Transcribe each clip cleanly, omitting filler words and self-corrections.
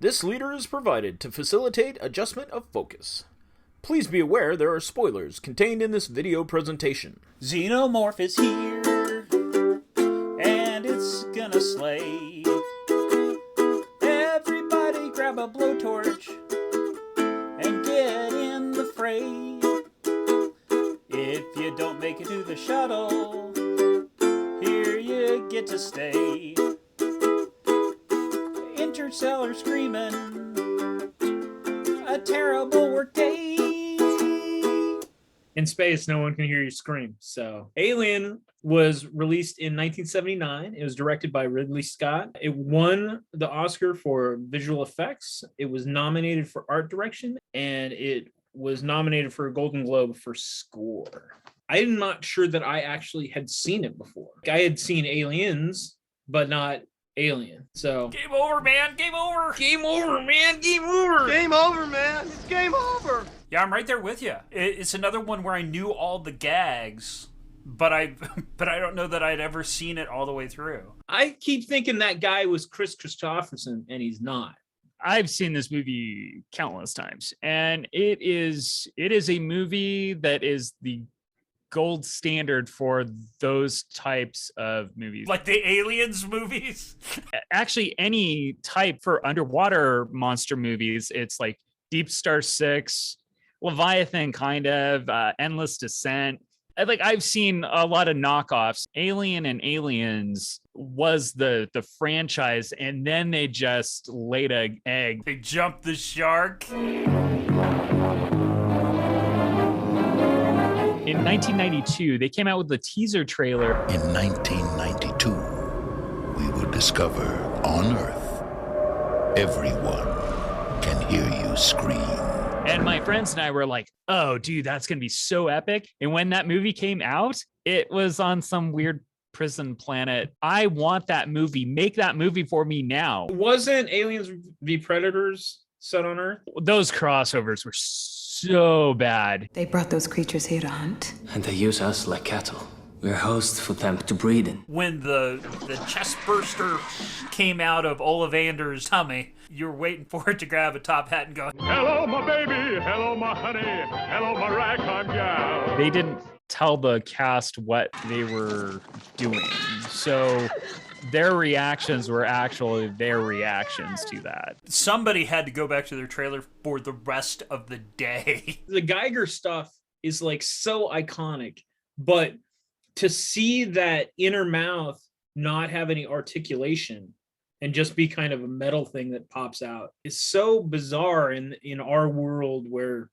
This leader is provided to facilitate adjustment of focus. Please be aware there are spoilers contained in this video presentation. Xenomorph is here, and it's gonna slay. Everybody grab a blowtorch and get in the fray. If you don't make it to the shuttle, here you get to stay. Interstellar screaming, a terrible workday. In space, no one can hear you scream. So, Alien was released in 1979. It was directed by Ridley Scott. It won the Oscar for visual effects. It was nominated for art direction, and it was nominated for a Golden Globe for score. I'm not sure that I actually had seen it before. I had seen Aliens, but not Alien. So Game over, man. Game over. Game over, man. Game over. Game over, man. It's game over. Yeah, I'm right there with you. It's another one where I knew all the gags, but I don't know that I'd ever seen it all the way through. I keep thinking that guy was Chris Christopherson, and he's not. I've seen this movie countless times, and it is a movie that is the gold standard for those types of movies. Like the Aliens movies? Actually, any type for underwater monster movies. It's like Deep Star 6, Leviathan, kind of, Endless Descent. I've seen a lot of knockoffs. Alien and Aliens was the franchise, and then they just laid an egg. They jumped the shark. In 1992, they came out with a teaser trailer. In 1992, we would discover on Earth, everyone can hear you scream. And my friends and I were like, oh, dude, that's going to be so epic. And when that movie came out, it was on some weird prison planet. I want that movie. Make that movie for me now. Wasn't Aliens v Predators set on Earth? Those crossovers were so bad. They brought those creatures here to hunt. And they use us like cattle. We're hosts for them to breed in. When the Chestburster came out of Ollivander's tummy, you were waiting for it to grab a top hat and go, hello, my baby. Hello, my honey. Hello, my ragtime gal. They didn't tell the cast what they were doing. So their reactions were actually their reactions to that. Somebody had to go back to their trailer for the rest of the day. The Geiger stuff is like so iconic, but to see that inner mouth not have any articulation and just be kind of a metal thing that pops out is so bizarre in our world where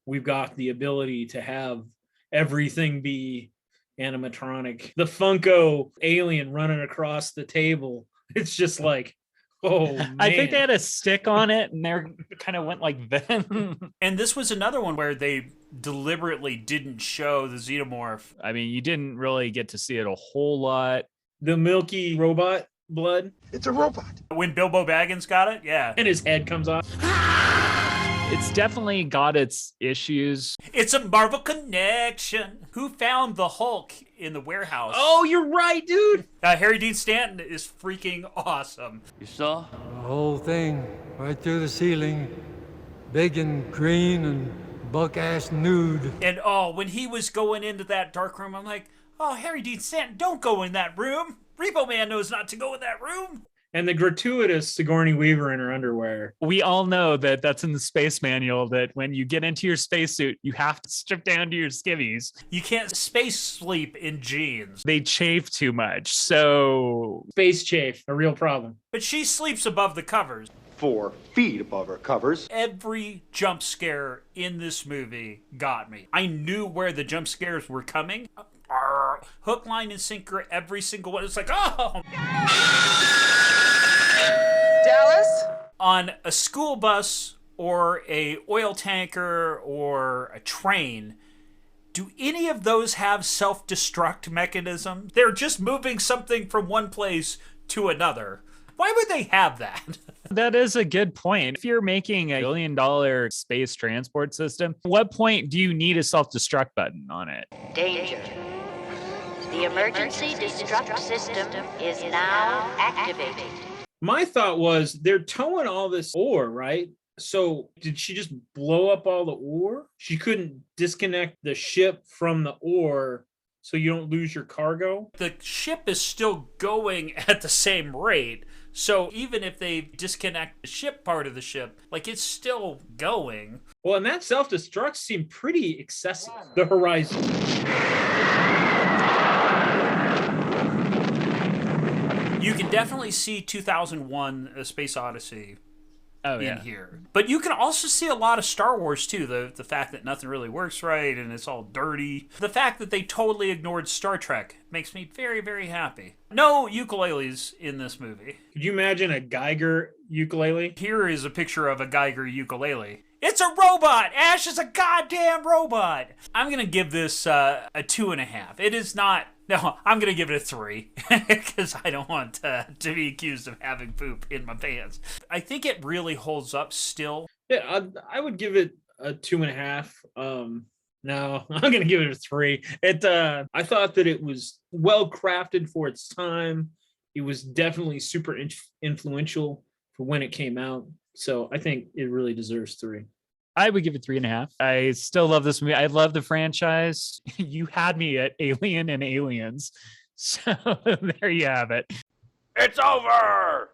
we've got the ability to have everything be animatronic. The Funko alien running across the table, it's just like, oh man. I think they had a stick on it and they kind of went like that. And this was another one where they deliberately didn't show the Xenomorph. I mean, you didn't really get to see it a whole lot. The milky robot blood. It's a robot. When Bilbo Baggins got it, yeah. And his head comes off. It's definitely got its issues. It's a Marvel connection. Who found the Hulk in the warehouse? Oh, you're right, dude. Harry Dean Stanton is freaking awesome. You saw? The whole thing, right through the ceiling, big and green and buck-ass nude. And when he was going into that dark room, I'm like, oh, Harry Dean Stanton, don't go in that room. Repo Man knows not to go in that room. And the gratuitous Sigourney Weaver in her underwear. We all know that that's in the space manual, that when you get into your spacesuit, you have to strip down to your skivvies. You can't space sleep in jeans. They chafe too much, so... Space chafe, a real problem. But she sleeps above the covers. 4 feet above her covers. Every jump scare in this movie got me. I knew where the jump scares were coming. Hook, line, and sinker, every single one. It's like, oh! Dallas? On a school bus or a oil tanker or a train, do any of those have self-destruct mechanism? They're just moving something from one place to another. Why would they have that? That is a good point. If you're making $1 billion space transport system, at what point do you need a self-destruct button on it? Danger. The emergency destruct system is now activated. My thought was they're towing all this ore, right? So did she just blow up all the ore? She couldn't disconnect the ship from the ore so you don't lose your cargo? The ship is still going at the same rate. So even if they disconnect the ship part of the ship, like it's still going. Well, and that self-destruct seemed pretty excessive. The horizon. You can definitely see 2001: A Space Odyssey in here. But you can also see a lot of Star Wars, too. The fact that nothing really works right and it's all dirty. The fact that they totally ignored Star Trek makes me very, very happy. No ukuleles in this movie. Could you imagine a Geiger ukulele? Here is a picture of a Geiger ukulele. It's a robot! Ash is a goddamn robot! I'm going to give this a 2.5. It is not... No, I'm going to give it a 3 because I don't want to be accused of having poop in my pants. I think it really holds up still. Yeah, I would give it a 2.5. No, I'm going to give it a 3. I thought that it was well crafted for its time. It was definitely super influential for when it came out. So I think it really deserves 3. I would give it 3.5. I still love this movie. I love the franchise. You had me at Alien and Aliens. So there you have it. It's over!